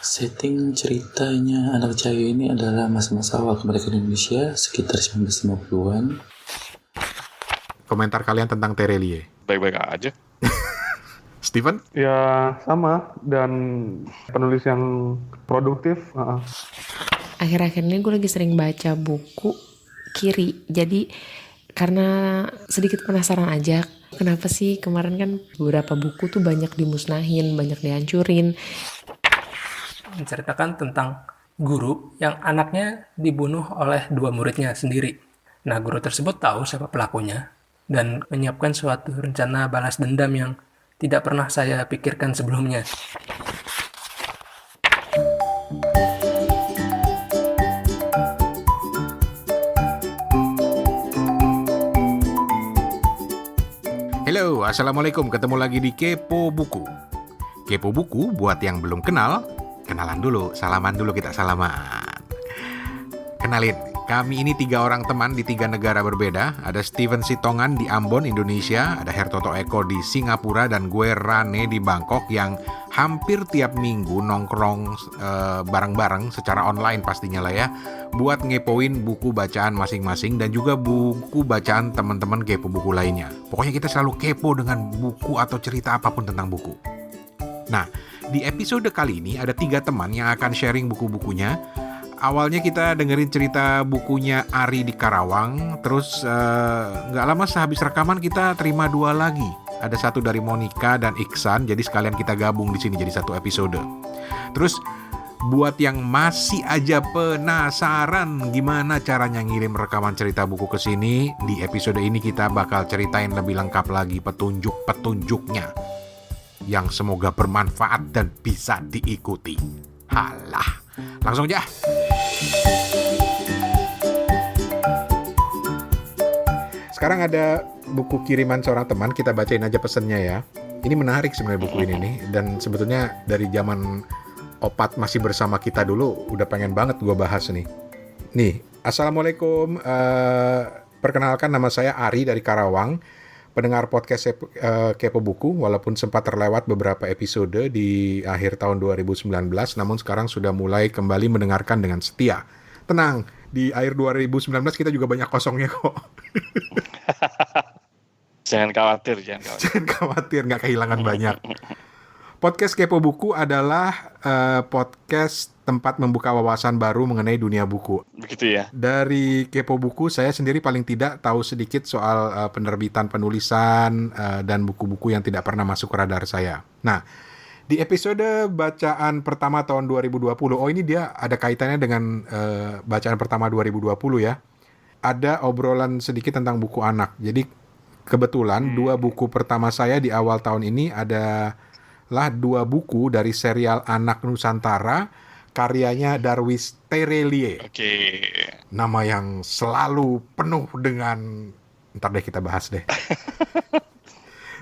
Setting ceritanya anak Cahyo ini adalah masa-masa awal kemerdekaan Indonesia sekitar 1950-an. Komentar kalian tentang Terelie? Baik-baik aja. Steven? Ya sama, dan penulis yang produktif. Akhir-akhir ini gue lagi sering baca buku kiri. Jadi karena sedikit penasaran aja, kenapa sih kemarin kan beberapa buku tuh banyak dimusnahin, banyak dihancurin. Menceritakan tentang guru yang anaknya dibunuh oleh dua muridnya sendiri. Nah, guru tersebut tahu siapa pelakunya dan menyiapkan suatu rencana balas dendam yang tidak pernah saya pikirkan sebelumnya. Halo, assalamualaikum. Ketemu lagi di Kepo Buku. Kepo Buku buat yang belum kenal, kenalan dulu, salaman dulu, kita salaman. Kenalin, kami ini 3 orang teman di 3 negara berbeda. Ada Steven Sitongan di Ambon, Indonesia. Ada Hertoto Eko di Singapura. Dan gue Rane di Bangkok yang hampir tiap minggu nongkrong bareng-bareng secara online pastinya lah ya. Buat ngepoin buku bacaan masing-masing dan juga buku bacaan teman-teman Kepo Buku lainnya. Pokoknya kita selalu kepo dengan buku atau cerita apapun tentang buku. Nah, di episode kali ini ada 3 teman yang akan sharing buku-bukunya. Awalnya kita dengerin cerita bukunya Ari di Karawang. Terus gak lama sehabis rekaman kita terima 2 lagi. Ada satu dari Monica dan Iksan. Jadi sekalian kita gabung di sini jadi 1 episode. Terus buat yang masih aja penasaran gimana caranya ngirim rekaman cerita buku ke sini, di episode ini kita bakal ceritain lebih lengkap lagi petunjuk-petunjuknya yang semoga bermanfaat dan bisa diikuti. Halah, langsung aja. Sekarang ada buku kiriman seorang teman, kita bacain aja pesennya ya. Ini menarik sebenarnya buku ini nih, dan sebetulnya dari zaman Opat masih bersama kita dulu, udah pengen banget gue bahas nih. Nih, assalamualaikum. Perkenalkan, nama saya Ari dari Karawang, pendengar podcast Kepo Buku, walaupun sempat terlewat beberapa episode di akhir tahun 2019, namun sekarang sudah mulai kembali mendengarkan dengan setia. Tenang, di akhir 2019 kita juga banyak kosongnya kok. Jangan khawatir. Jangan khawatir, nggak kehilangan banyak. Podcast Kepo Buku adalah podcast tempat membuka wawasan baru mengenai dunia buku. Begitu ya. Dari Kepo Buku, saya sendiri paling tidak tahu sedikit soal penerbitan penulisan dan buku-buku yang tidak pernah masuk ke radar saya. Nah, di episode bacaan pertama tahun 2020, oh ini dia ada kaitannya dengan bacaan pertama 2020 ya. Ada obrolan sedikit tentang buku anak. Jadi kebetulan 2 buku pertama saya di awal tahun ini adalah 2 buku dari serial Anak Nusantara, karyanya Darwis Terelie. Oke. Nama yang selalu penuh dengan... Ntar deh kita bahas deh.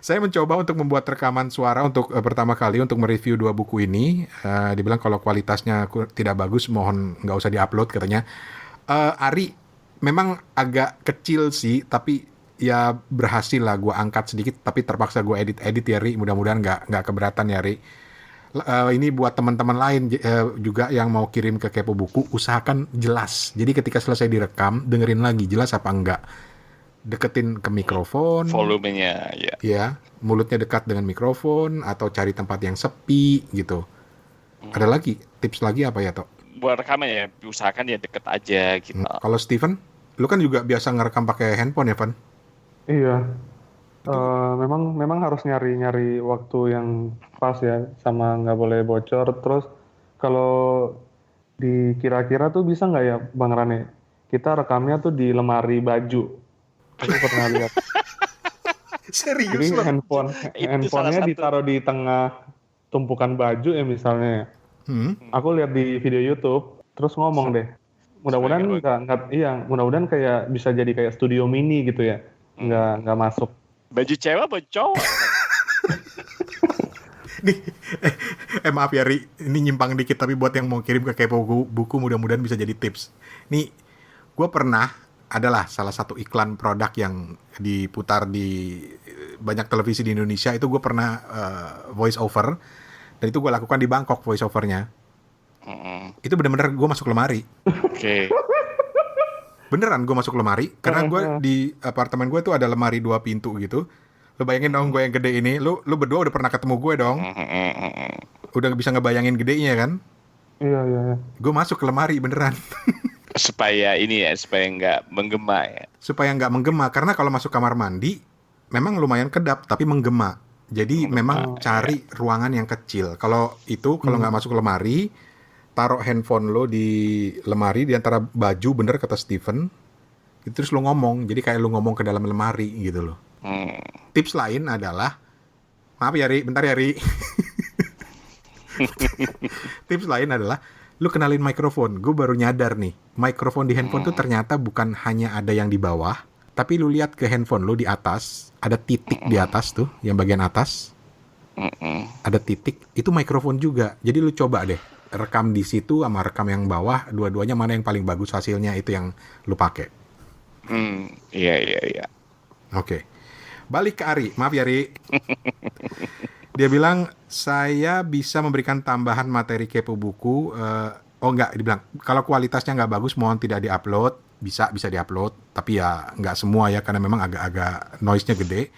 Saya mencoba untuk membuat rekaman suara untuk pertama kali untuk mereview 2 buku ini. Dibilang kalau kualitasnya tidak bagus, mohon nggak usah diupload katanya. Ari, memang agak kecil sih, tapi ya berhasil lah gue angkat sedikit, tapi terpaksa gue edit ya Ri. Mudah-mudahan nggak keberatan ya Ri. Ini buat teman-teman lain juga yang mau kirim ke Kepo Buku, usahakan jelas. Jadi ketika selesai direkam, dengerin lagi jelas apa enggak. Deketin ke mikrofon, Volumenya ya. ya, mulutnya dekat dengan mikrofon, atau cari tempat yang sepi gitu. Ada lagi tips lagi apa ya Tok? Buat rekaman ya, usahakan ya deket aja gitu. Kalau Steven, lu kan juga biasa ngerekam pakai handphone ya Van? Iya. Memang harus nyari waktu yang pas ya, sama nggak boleh bocor. Terus kalau dikira-kira tuh bisa nggak ya Bang Rane, kita rekamnya tuh di lemari baju. Aku pernah lihat. Serius Jadi loh? handphonenya ditaruh di tengah tumpukan baju ya misalnya. Aku lihat di video YouTube, terus ngomong deh. Mudah-mudahan mudah-mudahan kayak bisa jadi kayak studio mini gitu ya. Nggak masuk. Baju cewek, baju cowok. Nih, maaf ya Ri, ini nyimpang dikit, tapi buat yang mau kirim ke Kepo Buku mudah-mudahan bisa jadi tips. Nih, gue pernah adalah salah satu iklan produk yang diputar di banyak televisi di Indonesia, itu gue pernah voice over, dan itu gue lakukan di Bangkok voice overnya. Mm-mm. Itu bener-bener gue masuk lemari. Oke. Beneran gue masuk lemari. Karena gue di apartemen gue tuh ada lemari 2 pintu gitu. Lu bayangin dong gue yang gede ini. Lu berdua udah pernah ketemu gue dong. Mm-mm. Udah bisa ngebayangin gedenya kan. Iya. Gue masuk ke lemari beneran. Supaya ini ya, supaya nggak menggema ya. Supaya nggak menggema. Karena kalau masuk kamar mandi memang lumayan kedap tapi menggema. Jadi memang cari ruangan yang kecil. Kalau nggak masuk lemari, taruh handphone lo di lemari di antara baju, bener kata Steven. Itu terus lo ngomong. Jadi kayak lo ngomong ke dalam lemari gitu loh. Tips lain adalah, maaf ya Ri, bentar ya Ri. Tips lain adalah lu kenalin mikrofon. Gue baru nyadar nih, mikrofon di handphone tuh ternyata bukan hanya ada yang di bawah, tapi lu lihat ke handphone lu di atas, ada titik di atas tuh, yang bagian atas. Ada titik, itu mikrofon juga. Jadi lu coba deh, rekam di situ sama rekam yang bawah, dua-duanya mana yang paling bagus hasilnya, itu yang lu pakai. Iya. Oke. Balik ke Ari, maaf ya Ri. Dia bilang, saya bisa memberikan tambahan materi kepo buku. Enggak, dibilang, kalau kualitasnya nggak bagus, mohon tidak diupload. Bisa diupload, tapi ya nggak semua ya, karena memang agak noise-nya gede.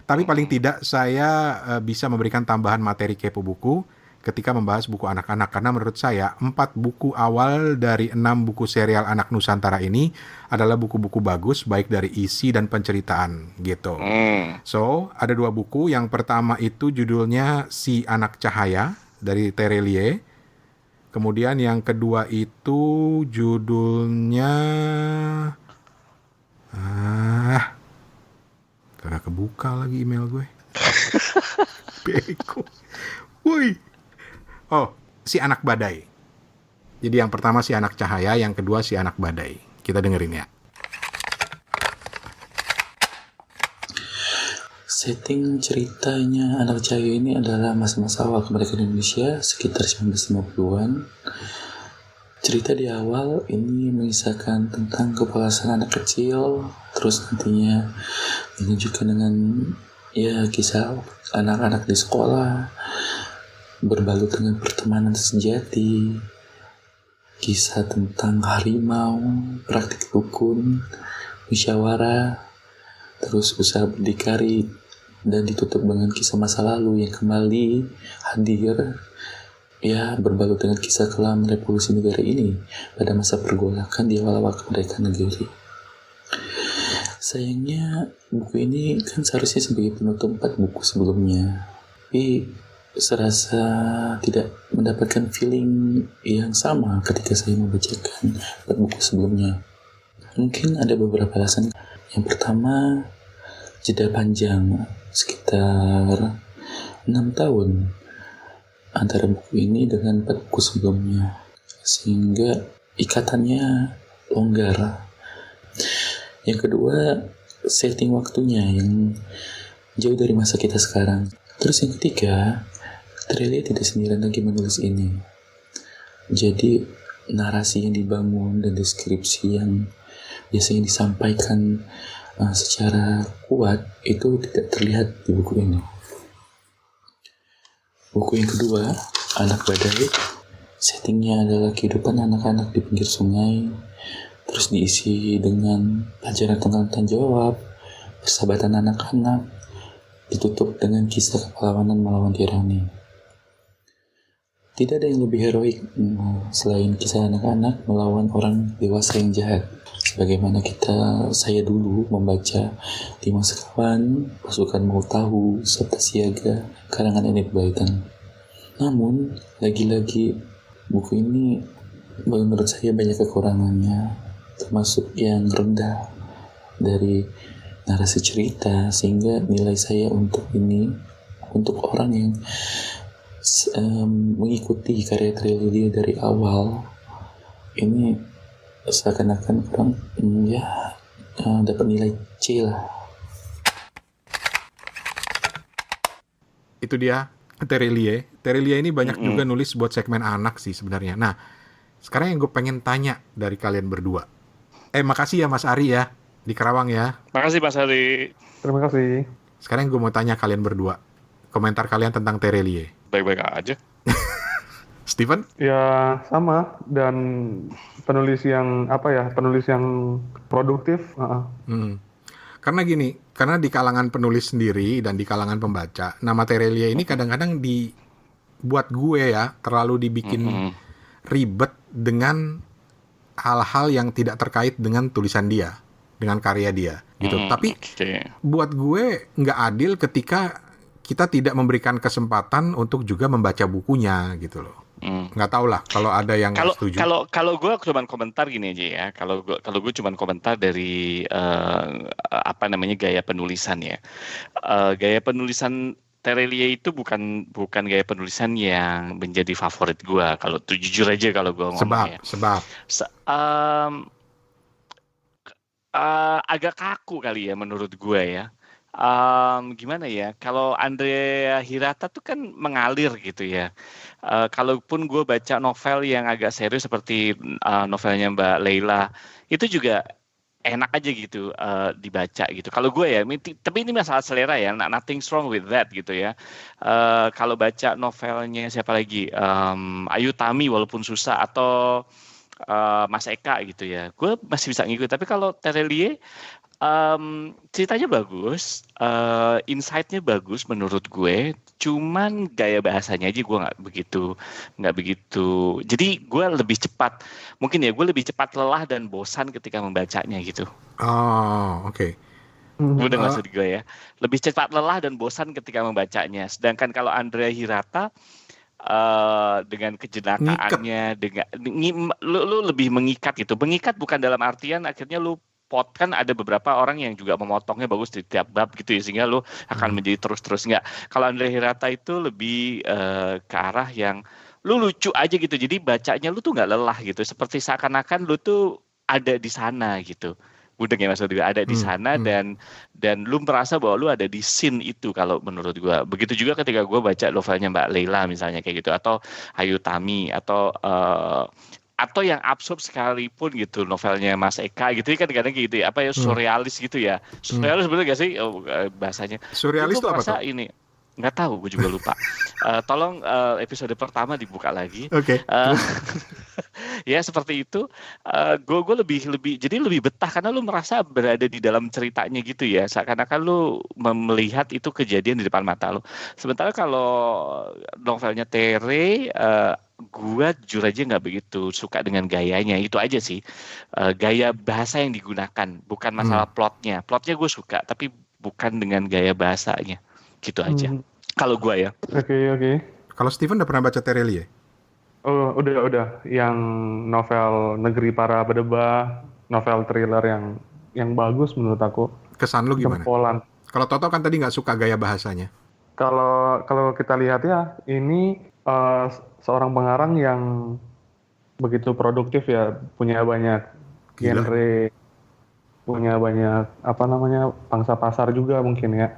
Tapi paling tidak, saya bisa memberikan tambahan materi kepo buku ketika membahas buku anak-anak. Karena menurut saya, 4 buku awal dari 6 buku serial Anak Nusantara ini adalah buku-buku bagus, baik dari isi dan penceritaan, gitu. So, ada 2 buku. Yang pertama itu judulnya Si Anak Cahaya, dari Terelie. Kemudian yang kedua itu judulnya... kagak kebuka lagi email gue. Beko. Woi. Oh, Si Anak Badai. Jadi yang pertama Si Anak Cahaya, yang kedua Si Anak Badai. Kita dengerin ya. Setting ceritanya Anak Cahaya ini adalah masa-masa awal kemerdekaan Indonesia sekitar 1950-an. Cerita di awal ini mengisahkan tentang keperasan anak kecil, terus nantinya menunjukkan dengan kisah anak-anak di sekolah berbalut dengan pertemanan sejati, kisah tentang harimau, praktik dukun, musyawarah, terus usaha berdikari, dan ditutup dengan kisah masa lalu yang kembali hadir, berbalut dengan kisah kelam revolusi negara ini pada masa pergolakan di awal-awal kemerdekaan negeri. Sayangnya buku ini kan seharusnya sebagai penutup 4 buku sebelumnya, tapi serasa tidak mendapatkan feeling yang sama ketika saya membacakan 4 buku sebelumnya. Mungkin ada beberapa alasan. Yang pertama, jeda panjang sekitar 6 tahun antara buku ini dengan 4 buku sebelumnya, sehingga ikatannya longgar. Yang kedua, setting waktunya yang jauh dari masa kita sekarang. Terus yang ketiga, Terelie tidak sendirian lagi menulis ini. Jadi narasi yang dibangun dan deskripsi yang biasanya disampaikan secara kuat itu tidak terlihat di buku ini. Buku yang kedua, Anak Badai, settingnya adalah kehidupan anak-anak di pinggir sungai, terus diisi dengan pelajaran tentang tanggung jawab, persahabatan anak-anak, ditutup dengan kisah kepahlawanan melawan tirani. Tidak ada yang lebih heroik selain kisah anak-anak melawan orang dewasa yang jahat. Sebagaimana saya dulu membaca Lima Sekawan, Pasukan Mau Tahu, Sabta Siaga, karangan Enid Blyton. Namun, lagi-lagi buku ini menurut saya banyak kekurangannya, termasuk yang rendah dari narasi cerita, sehingga nilai saya untuk orang yang mengikuti karya Terelie dari awal ini seakan-akan kurang dapat nilai C lah. Itu dia Terelie ini banyak juga nulis buat segmen anak sih sebenarnya. Nah, sekarang yang gue pengen tanya dari kalian berdua, makasih ya Mas Ari ya di Karawang ya. Makasih Mas Ari. Terima kasih. Sekarang gue mau tanya kalian berdua, komentar kalian tentang Terelie. Baik-baik aja. Steven? Ya sama, dan penulis yang penulis yang produktif. Hmm. Karena gini, karena di kalangan penulis sendiri dan di kalangan pembaca, nama Terelia ini kadang-kadang buat gue ya terlalu dibikin ribet dengan hal-hal yang tidak terkait dengan tulisan dia, dengan karya dia, gitu. Tapi buat gue nggak adil ketika kita tidak memberikan kesempatan untuk juga membaca bukunya, gitu loh. Nggak tahu lah kalau ada yang nggak setuju. Kalau gue cuma komentar gini aja ya. Kalau gue cuma komentar dari gaya penulisan ya. Gaya penulisan Terelia itu bukan gaya penulisan yang menjadi favorit gue. Kalau jujur aja kalau gue ngomong Sebab agak kaku kali ya menurut gue ya. Gimana ya? Kalau Andrea Hirata tuh kan mengalir gitu ya. Kalaupun gue baca novel yang agak serius seperti novelnya Mbak Leila, itu juga enak aja gitu dibaca gitu. Kalau gue ya, tapi ini masalah selera ya, nothing wrong with that gitu ya. Kalau baca novelnya siapa lagi, Ayu Tami walaupun susah, atau Mas Eka gitu ya, gue masih bisa ngikut. Tapi kalau Terelie, ceritanya bagus, insight-nya bagus menurut gue, cuman gaya bahasanya aja gue nggak begitu. Jadi gue lebih cepat, mungkin ya gue lebih cepat lelah dan bosan ketika membacanya gitu. Oh, oke. Udah maksud gue ya, lebih cepat lelah dan bosan ketika membacanya. Sedangkan kalau Andrea Hirata, dengan kejenakaannya, lu lebih mengikat gitu. Mengikat bukan dalam artian akhirnya lu kan ada beberapa orang yang juga memotongnya bagus di tiap bab gitu ya, sehingga lu akan menjadi terus nggak. Kalau Andrea Hirata itu lebih ke arah yang lu lucu aja gitu, jadi bacanya lu tuh nggak lelah gitu, seperti seakan-akan lu tuh ada di sana gitu. Budeng ya maksud gue, ada di sana dan lu merasa bahwa lu ada di scene itu kalau menurut gue. Begitu juga ketika gue baca novelnya Mbak Leila misalnya kayak gitu, atau Ayu Tami, atau yang absurd sekalipun gitu novelnya Mas Eka gitu kan, kadang gitu ya, surrealis gitu ya. Surrealis bener gak sih bahasanya? Surrealis itu apa tuh? Ini nggak tahu, gue juga lupa. Tolong episode pertama dibuka lagi. Oke. Ya seperti itu. Gue lebih betah karena lu merasa berada di dalam ceritanya gitu ya, seakan-akan lu melihat itu kejadian di depan mata lu. Sementara kalau novelnya Tere, gue jujur aja nggak begitu suka dengan gayanya. Itu aja sih, gaya bahasa yang digunakan, bukan masalah plotnya gue suka, tapi bukan dengan gaya bahasanya gitu aja. Kalau gue ya. Oke. Kalau Steven udah pernah baca Terelie? Oh, udah. Yang novel Negeri Para Bedebah, novel thriller yang bagus menurut aku. Kesan lu gimana? Jempolan. Kalau Toto kan tadi nggak suka gaya bahasanya. Kalau kita lihat ya, ini seorang pengarang yang begitu produktif ya, punya banyak genre, punya banyak pangsa pasar juga mungkin ya.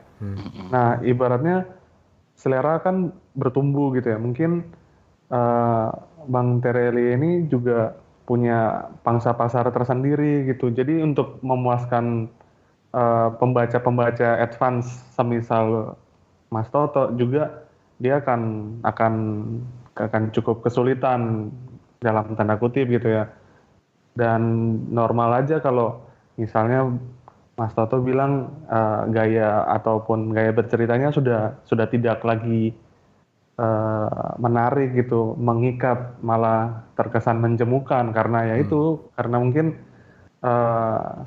Nah, ibaratnya selera kan bertumbuh gitu ya. Mungkin Bang Terelie ini juga punya pangsa pasar tersendiri gitu. Jadi untuk memuaskan pembaca advance semisal Mas Toto juga, dia akan cukup kesulitan dalam tanda kutip gitu ya. Dan normal aja kalau misalnya Mas Toto bilang gaya ataupun gaya berceritanya sudah tidak lagi menarik gitu, mengikat, malah terkesan menjemukan karena karena mungkin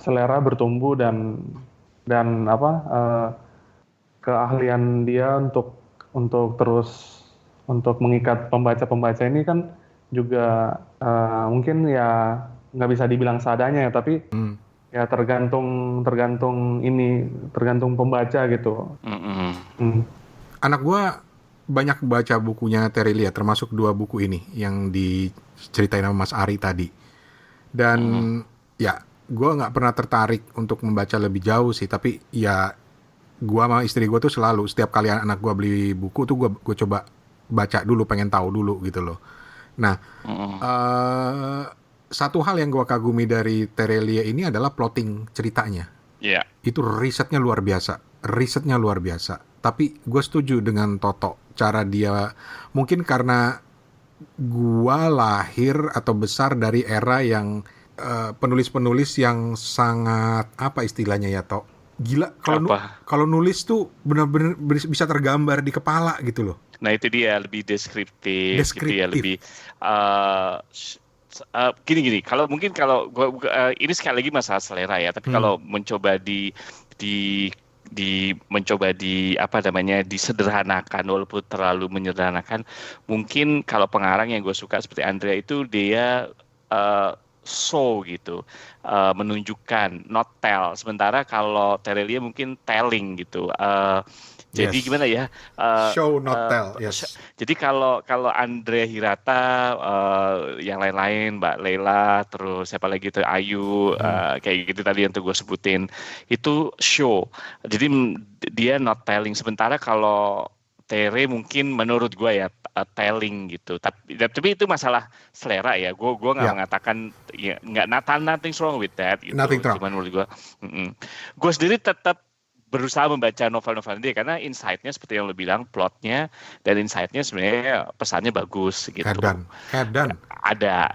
selera bertumbuh dan keahlian dia untuk terus mengikat pembaca ini kan juga mungkin ya nggak bisa dibilang seadanya ya, tapi ya tergantung pembaca gitu. Anak gua banyak baca bukunya Terelia, termasuk 2 buku ini yang diceritain sama Mas Ari tadi. Dan ya, gue nggak pernah tertarik untuk membaca lebih jauh sih. Tapi ya, gue sama istri gue tuh selalu, setiap kali anak gue beli buku tuh gue coba baca dulu, pengen tahu dulu gitu loh. Nah, satu hal yang gue kagumi dari Terelia ini adalah plotting ceritanya. Iya. Itu risetnya luar biasa. Tapi gue setuju dengan Toto, cara dia, mungkin karena gua lahir atau besar dari era yang penulis-penulis yang sangat apa istilahnya ya, Tok? Gila, kalau nulis tuh benar-benar bisa tergambar di kepala gitu loh. Nah itu dia, lebih deskriptif. Gitu ya, lebih gini. Kalau ini sekali lagi masalah selera ya. Tapi kalau mencoba disederhanakan walaupun terlalu menyederhanakan, mungkin kalau pengarang yang gue suka seperti Andrea itu dia show gitu, menunjukkan, not tell. Sementara kalau Terelia mungkin telling gitu. Jadi gimana ya? Show not tell. Yes. Jadi kalau Andrea Hirata, yang lain-lain, Mbak Leila, terus siapa lagi itu Ayu, kayak gitu tadi yang tuh gue sebutin, itu show. Jadi dia not telling. Sementara kalau Tere mungkin menurut gue ya telling gitu. Tapi itu masalah selera ya. Gue nggak mengatakan ya nggak nothing wrong with that. Gitu. Cuman menurut gue, gue sendiri tetap berusaha membaca novel-novel dia karena insight-nya seperti yang lo bilang, plotnya dan insight-nya sebenarnya pesannya bagus gitu. Head-on. Ada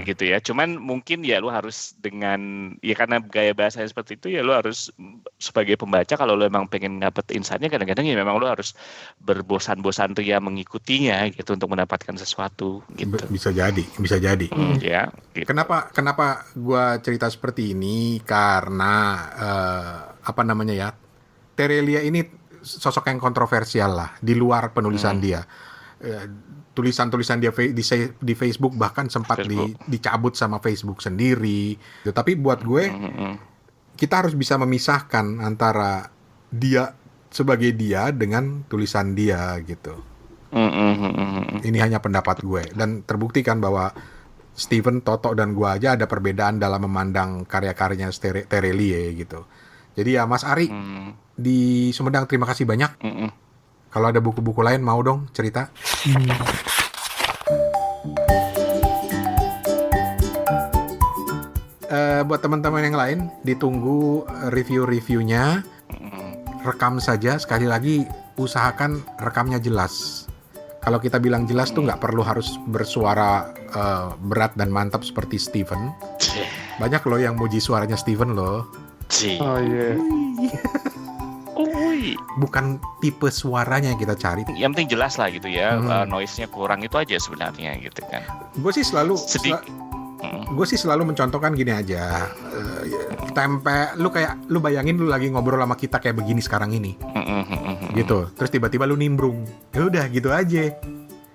gitu ya. Cuman mungkin ya lo harus dengan ya karena gaya bahasanya seperti itu ya lo harus sebagai pembaca kalau lo emang pengen dapet insight-nya kadang-kadang ya memang lo harus berbosan-bosan ria mengikutinya gitu untuk mendapatkan sesuatu gitu. Bisa jadi. Ya. Gitu. Kenapa gua cerita seperti ini karena Terelia ini sosok yang kontroversial lah di luar penulisan dia. Tulisan-tulisan dia di Facebook bahkan sempat dicabut sama Facebook sendiri. Tapi buat gue kita harus bisa memisahkan antara dia sebagai dia dengan tulisan dia gitu. Ini hanya pendapat gue dan terbuktikan bahwa Steven, Toto dan gue aja ada perbedaan dalam memandang karya-karyanya Terelia gitu. Jadi ya Mas Ari di Sumedang terima kasih banyak. Kalau ada buku-buku lain mau dong cerita. Buat teman-teman yang lain ditunggu review-reviewnya. Rekam saja, sekali lagi usahakan rekamnya jelas. Kalau kita bilang jelas tuh nggak perlu harus bersuara berat dan mantap seperti Steven. Banyak loh yang muji suaranya Steven loh. Oh iya. Bukan tipe suaranya yang kita cari. Yang penting jelas lah gitu ya, noise-nya kurang itu aja sebenarnya gitu kan. Gue sih selalu mencontohkan gini aja. Lu bayangin lu lagi ngobrol sama kita kayak begini sekarang ini. Gitu. Terus tiba-tiba lu nimbrung. Ya udah gitu aja.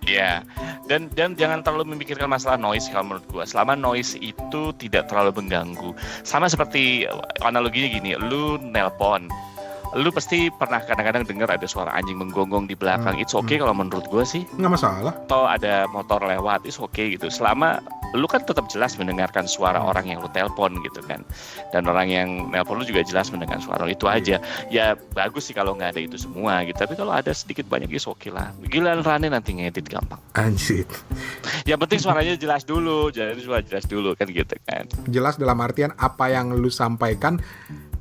Ya, dan jangan terlalu memikirkan masalah noise kalau menurut gua. Selama noise itu tidak terlalu mengganggu. Sama seperti analoginya gini, lu nelpon. Lu pasti pernah kadang-kadang dengar ada suara anjing menggonggong di belakang. It's okay kalau menurut gue sih. Nggak masalah. Atau ada motor lewat, it's okay gitu. Selama lu kan tetap jelas mendengarkan suara orang yang lu telepon gitu kan. Dan orang yang nelpon lu juga jelas mendengar suara lu. Itu aja. Ya bagus sih kalau nggak ada itu semua gitu. Tapi kalau ada sedikit banyak it's okay lah. Giliran Rane nanti ngedit gampang. Anjir. Yang penting suaranya jelas dulu. Jadi suara jelas dulu kan gitu kan. Jelas dalam artian apa yang lu sampaikan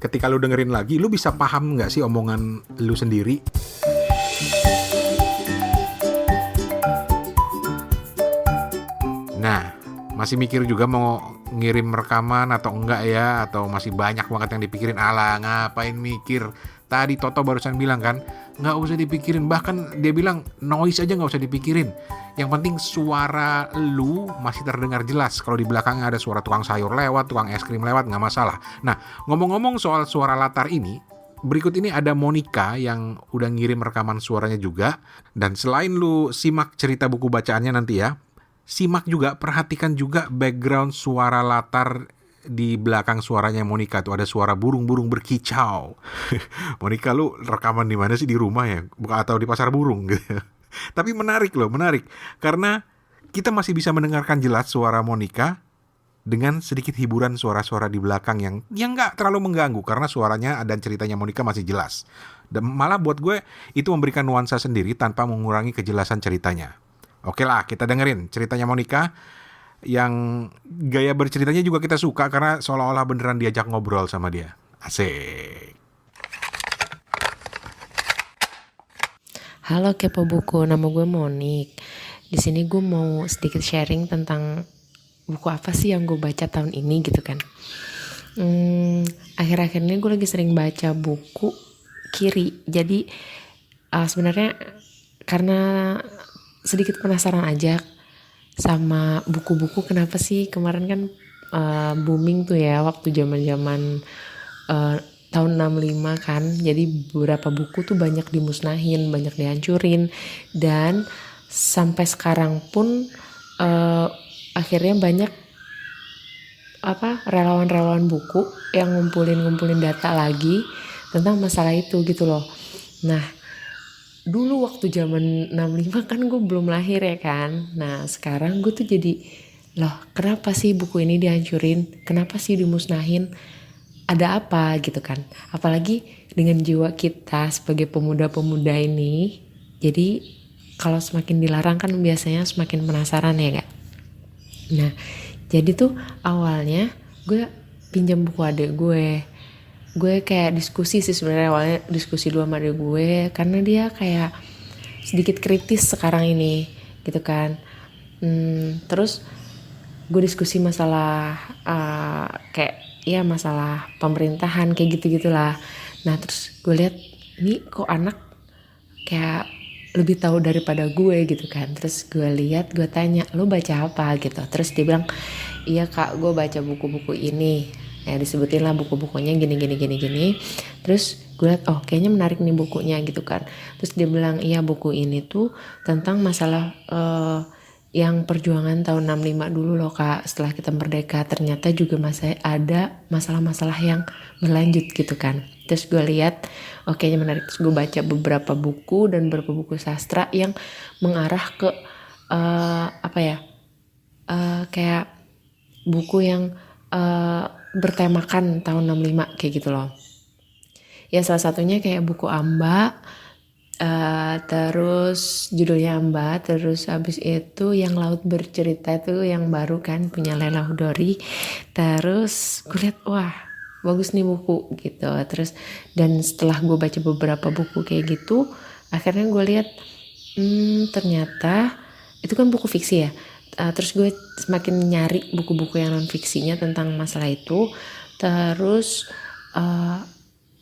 ketika lu dengerin lagi, lu bisa paham nggak sih omongan lu sendiri? Nah, masih mikir juga mau ngirim rekaman atau enggak ya? Atau masih banyak banget yang dipikirin? Alah, ngapain mikir? Tadi Toto barusan bilang kan, nggak usah dipikirin. Bahkan dia bilang, noise aja nggak usah dipikirin. Yang penting suara lu masih terdengar jelas. Kalau di belakangnya ada suara tukang sayur lewat, tukang es krim lewat, nggak masalah. Nah, ngomong-ngomong soal suara latar ini, berikut ini ada Monica yang udah ngirim rekaman suaranya juga. Dan selain lu simak cerita buku bacaannya nanti ya, simak juga, perhatikan juga background suara latar di belakang suaranya Monica. Tuh ada suara burung-burung berkicau. Monica, lu rekaman di mana sih, di rumah ya? Atau di pasar burung gitu. Tapi menarik loh, menarik. Karena kita masih bisa mendengarkan jelas suara Monica dengan sedikit hiburan suara-suara di belakang yang nggak terlalu mengganggu. Karena suaranya dan ceritanya Monica masih jelas. Dan malah buat gue itu memberikan nuansa sendiri tanpa mengurangi kejelasan ceritanya. Oke lah, kita dengerin ceritanya Monica. Yang gaya berceritanya juga kita suka karena seolah-olah beneran diajak ngobrol sama dia. Asik. Halo Kepo Buku, nama gue Monik. di sini gue mau sedikit sharing tentang buku apa sih yang gue baca tahun ini gitu kan. Akhir-akhir ini gue lagi sering baca buku kiri. Jadi sebenarnya karena sedikit penasaran aja sama buku-buku, kenapa sih kemarin kan booming tuh ya waktu zaman-zaman tahun 65 kan. Jadi beberapa buku tuh banyak dimusnahin, banyak dihancurin, dan sampai sekarang pun akhirnya banyak relawan-relawan buku yang ngumpulin data lagi tentang masalah itu gitu loh. Nah, dulu waktu zaman 65 kan gue belum lahir ya kan. Nah, sekarang gue tuh jadi, loh kenapa sih buku ini dihancurin? Kenapa sih dimusnahin? Ada apa gitu kan? Apalagi dengan jiwa kita sebagai pemuda-pemuda ini. Jadi kalau semakin dilarang kan biasanya semakin penasaran ya gak? Nah, jadi tuh awalnya gue pinjam buku adik gue. Gue kayak diskusi sih sebenarnya, awalnya diskusi dulu sama adik gue karena dia kayak sedikit kritis sekarang ini gitu kan. Terus gue diskusi masalah kayak ya masalah pemerintahan kayak gitu-gitulah. Nah, terus gue lihat ini kok anak kayak lebih tahu daripada gue gitu kan. Terus gue lihat, gue tanya, lo baca apa gitu. Terus dia bilang, iya kak, gue baca buku-buku ini. Ya disebutin lah buku-bukunya gini. Terus gue lihat, oh kayaknya menarik nih bukunya gitu kan. Terus dia bilang, iya buku ini tuh tentang masalah yang perjuangan tahun 65 dulu loh kak. Setelah kita merdeka ternyata juga masih ada masalah-masalah yang berlanjut gitu kan. Terus gue lihat, oh kayaknya menarik. Terus gue baca beberapa buku dan beberapa buku sastra yang mengarah ke kayak buku yang bertemakan tahun 65 kayak gitu loh. Ya salah satunya kayak buku Amba, terus judulnya Amba, terus abis itu yang Laut Bercerita itu yang baru kan punya Lela Hudori. Terus gue lihat, wah bagus nih buku gitu. Terus dan setelah gue baca beberapa buku kayak gitu, akhirnya gue lihat ternyata itu kan buku fiksi ya. Terus gue semakin nyari buku-buku yang non fiksinya tentang masalah itu. Terus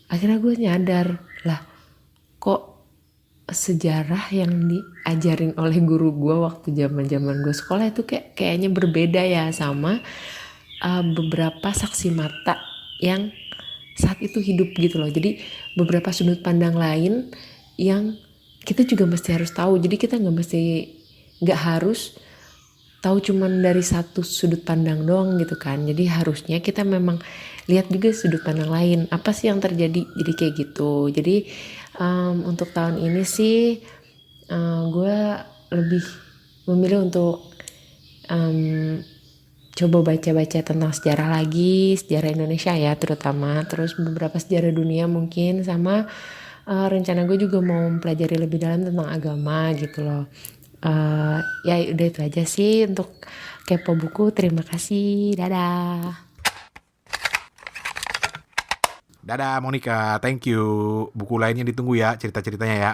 akhirnya gue nyadar lah, kok sejarah yang diajarin oleh guru gue waktu zaman gue sekolah itu kayaknya berbeda ya sama beberapa saksi mata yang saat itu hidup gitu loh. Jadi beberapa sudut pandang lain yang kita juga mesti harus tahu. Jadi kita nggak harus tahu cuman dari satu sudut pandang doang gitu kan. Jadi harusnya kita memang lihat juga sudut pandang lain. Apa sih yang terjadi? Jadi kayak gitu. Jadi untuk tahun ini sih gue lebih memilih untuk coba baca-baca tentang sejarah lagi, sejarah Indonesia ya terutama, terus beberapa sejarah dunia mungkin, sama rencana gue juga mau mempelajari lebih dalam tentang agama gitu loh. Ya udah itu aja sih untuk Kepo Buku. Terima kasih, dadah. Dadah Monica, thank you. Buku lainnya ditunggu ya, cerita-ceritanya ya.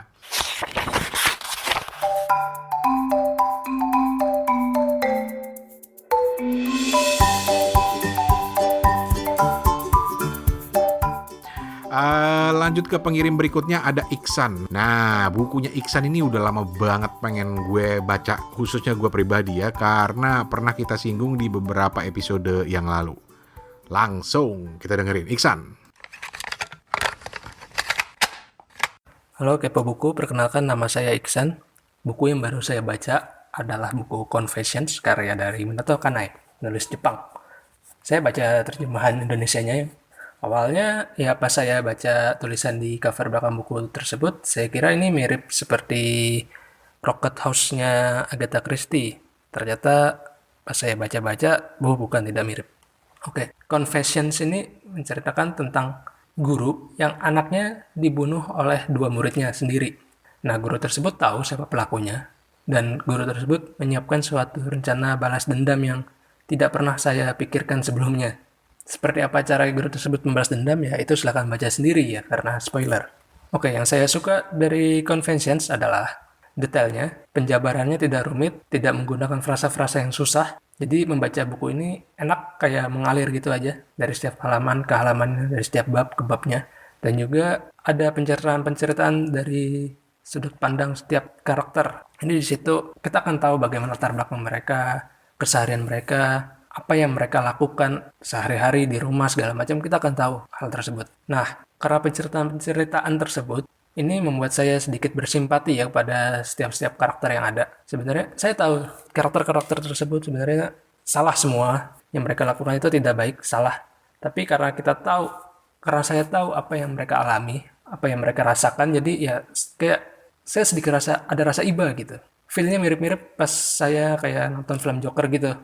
Lanjut ke pengirim berikutnya, ada Iksan. Nah, bukunya Iksan ini udah lama banget pengen gue baca, khususnya gue pribadi ya, karena pernah kita singgung di beberapa episode yang lalu. Langsung kita dengerin Iksan. Halo Kepo Buku, perkenalkan nama saya Iksan. Buku yang baru saya baca adalah buku Confessions karya dari Minato Kanai, penulis Jepang. Saya baca terjemahan Indonesianya. Awalnya ya pas saya baca tulisan di cover belakang buku tersebut, saya kira ini mirip seperti Rocket House-nya Agatha Christie. Ternyata pas saya baca-baca, bukan, tidak mirip. Oke, Confessions ini menceritakan tentang guru yang anaknya dibunuh oleh dua muridnya sendiri. Nah, guru tersebut tahu siapa pelakunya, dan guru tersebut menyiapkan suatu rencana balas dendam yang tidak pernah saya pikirkan sebelumnya. Seperti apa cara guru tersebut membalas dendam ya, itu silakan baca sendiri ya, karena spoiler. Oke, yang saya suka dari Confessions adalah detailnya, penjabarannya tidak rumit, tidak menggunakan frasa-frasa yang susah. Jadi membaca buku ini enak kayak mengalir gitu aja dari setiap halaman ke halamannya, dari setiap bab ke babnya. Dan juga ada penceritaan-penceritaan dari sudut pandang setiap karakter. Ini di situ kita akan tahu bagaimana latar belakang mereka, keseharian mereka, apa yang mereka lakukan sehari-hari di rumah segala macam, kita akan tahu hal tersebut. Nah, karena penceritaan tersebut ini membuat saya sedikit bersimpati ya pada setiap karakter yang ada. Sebenarnya saya tahu karakter-karakter tersebut sebenarnya salah semua. Yang mereka lakukan itu tidak baik, salah. Tapi karena saya tahu apa yang mereka alami, apa yang mereka rasakan, jadi ya kayak saya sedikit ada rasa iba gitu. Feel-nya mirip-mirip pas saya kayak nonton film Joker gitu.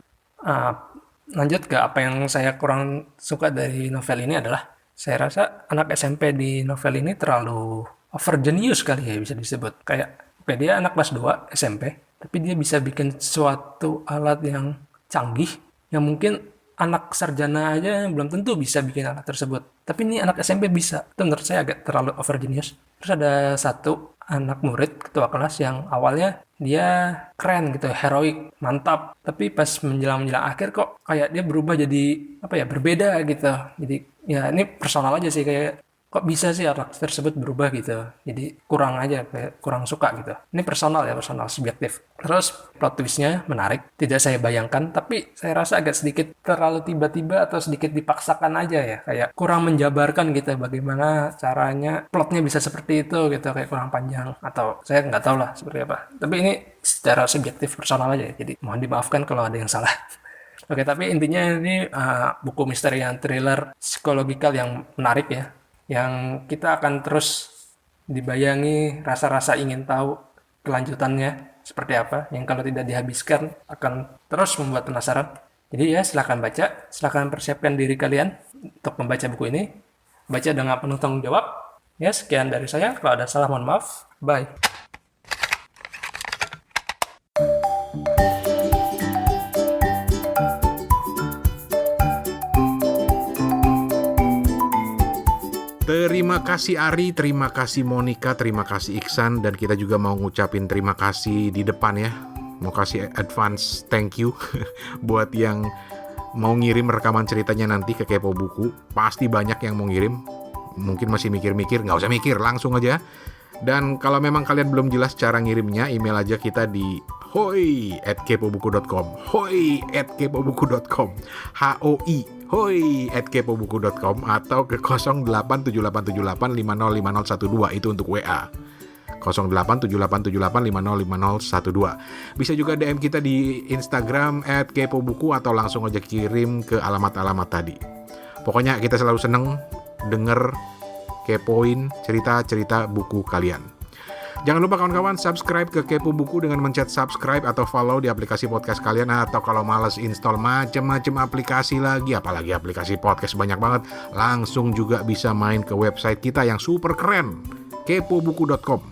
Lanjut ke apa yang saya kurang suka dari novel ini adalah saya rasa anak SMP di novel ini terlalu over genius kali ya bisa disebut. Kayak dia anak kelas 2 SMP, tapi dia bisa bikin suatu alat yang canggih yang mungkin anak sarjana aja belum tentu bisa bikin alat tersebut. Tapi ini anak SMP bisa. Itu menurut saya agak terlalu over genius. Terus ada satu anak murid ketua kelas yang awalnya dia keren gitu, heroik, mantap. Tapi pas menjelang akhir kok kayak dia berubah jadi berbeda gitu. Jadi ya ini personal aja sih, kayak kok bisa sih anak tersebut berubah gitu. Jadi kurang suka gitu. Ini personal subjektif. Terus plot twistnya menarik, tidak saya bayangkan, tapi saya rasa agak sedikit terlalu tiba-tiba atau sedikit dipaksakan aja ya. Kayak kurang menjabarkan gitu bagaimana caranya plotnya bisa seperti itu gitu, kayak kurang panjang. Atau saya nggak tahu lah seperti apa. Tapi ini secara subjektif personal aja ya. Jadi mohon dimaafkan kalau ada yang salah. Oke, tapi intinya ini buku misteri yang thriller psikologikal yang menarik ya. Yang kita akan terus dibayangi rasa-rasa ingin tahu kelanjutannya seperti apa, yang kalau tidak dihabiskan akan terus membuat penasaran. Jadi ya silakan baca, silakan persiapkan diri kalian untuk membaca buku ini. Baca dengan penuh tanggung jawab. Ya, sekian dari saya. Kalau ada salah mohon maaf. Bye. Terima kasih Ari, terima kasih Monica, terima kasih Iksan, dan kita juga mau ngucapin terima kasih di depan ya. Mau kasih advance thank you buat yang mau ngirim rekaman ceritanya nanti ke Kepo Buku. Pasti banyak yang mau ngirim. Mungkin masih mikir-mikir, nggak usah mikir, langsung aja. Dan kalau memang kalian belum jelas cara ngirimnya, email aja kita di hoi@kepobuku.com, hoi@kepobuku.com, hoi@kepobuku.com, atau ke 087878505012 itu untuk WA. 087878505012. Bisa juga DM kita di Instagram @kepobuku atau langsung aja kirim ke alamat-alamat tadi. Pokoknya kita selalu seneng denger, kepoin cerita-cerita buku kalian. Jangan lupa kawan-kawan subscribe ke Kepo Buku dengan mencet subscribe atau follow di aplikasi podcast kalian, atau kalau males install macam-macam aplikasi lagi, apalagi aplikasi podcast banyak banget, langsung juga bisa main ke website kita yang super keren, kepobuku.com.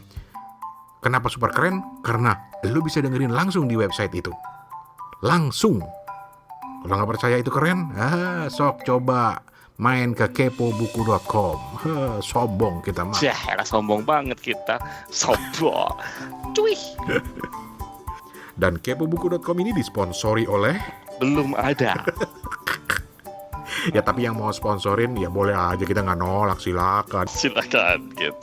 Kenapa super keren? Karena lu bisa dengerin langsung di website itu. Langsung. Kalau nggak percaya itu keren, sok coba main ke kepobuku.com. Sombong kita mah. Ya, sombong banget kita. Sombong. Cuy. Dan kepobuku.com ini disponsori oleh... Belum ada. Ya tapi yang mau sponsorin ya boleh aja, kita nggak nolak, silakan. Silakan gitu.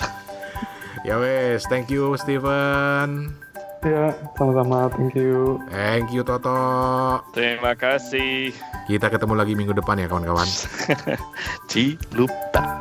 Ya wes, thank you Steven. Ya, sama-sama, thank you. Thank you Toto. Terima kasih. Kita ketemu lagi minggu depan ya kawan-kawan. Cilupa.